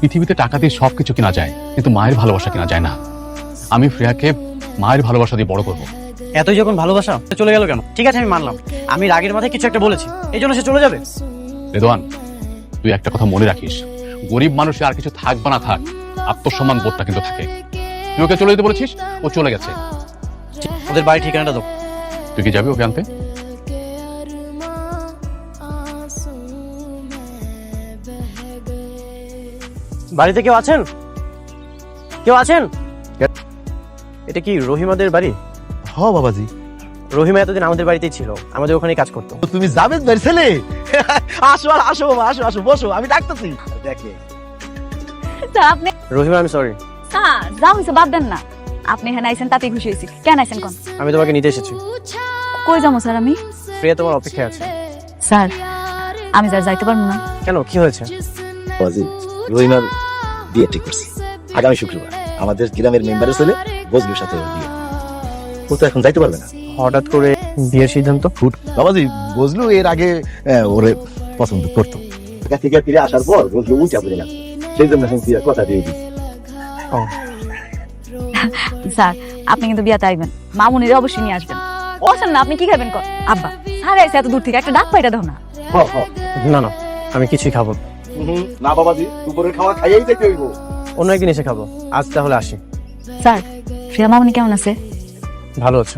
পৃথিবীতে টাকা দিয়ে সবকিছু কেনা যায়, কিন্তু মায়ের ভালোবাসা কেনা যায় না। আমি ফ্রেয়াকে মায়ের ভালোবাসা দিয়ে বড় করবো। এতই যখন ভালোবাসা, চলে গেল কেন? ঠিক আছে, আমি মানলাম আমি রাগের মাথায় কিছু একটা বলেছি, এই জন্য সে চলে যাবে। রেদওয়ান, তুই একটা কথা মনে রাখিস, গরিব মানুষের আর কিছু থাক বা না থাক, আত্মসম্মান বোধটা কিন্তু থাকে। তুই ওকে চলে যেতে বলেছিস, ও চলে গেছে। ওদের বাড়ি ঠিকানাটা দাও। তুই কি যাবি ওকে আনতে? বাড়িতে কেউ আছেন? কেউ আছেন? এটা কি রহিমাদের বাড়ি? হ বাবাজি, রহিমা এতদিন আমাদের বাড়িতেই ছিল, আমাদের ওখানেই কাজ করতো। তুমি জাবেদ ভাইয়ের ছেলে? আসো আর আসো বাবা, আসো আসো, বসো, আমি ডাকতেছি। দেখে স্যার আপনি রহিমা, আমি সরি। স্যার যা হয়েছে বাদ দেন না, আপনি এখানে আইছেন তাতেই খুশি হয়েছি। কেন আইছেন কোন? আমি তোমাকে নিতে এসেছি। কই যাবো স্যার আমি? প্রিয়া তোমার অপেক্ষায় আছে। স্যার আমি স্যার যাইতে পারবো না। কেন, কি হয়েছে? বাবাজি, রহিমার বিয়ে ঠিক করছি আগামী শুক্রবার। আমাদের গ্রামের মেম্বারের ছেলে বজলুর সাথে ওর বিয়ে। ও তো এখন যাইতে পারবে না। হঠাৎ করে বিয়ের সিদ্ধান্ত? বাবাজি, বুঝলু এর আগে ওরে পছন্দ করতো। ঢাকা থেকে ফিরে আসার পর বজলু উল্টা পড়ে গেছে, সেই জন্য এখন প্রিয়া কথা দিয়ে দিই। স্যার আপনি কিন্তু বিয়াতে আইবেন, মামুনিরে অবশ্যই নিয়ে আসবেন। ও স্যার না, আপনি কি খাবেন কর? আব্বা স্যার আইছে এত দূর থেকে, একটা ডাক পাইটা দাও না। না না, আমি কিছুই খাবো না। না বাবাজি, দুপুরের খাওয়া খাইয়েই যেতে হইব। অন্য একদিন এসে খাবো, আজ তাহলে আসি। স্যার ফ্রিয়া মামুনি কেমন আছে? ভালো আছে।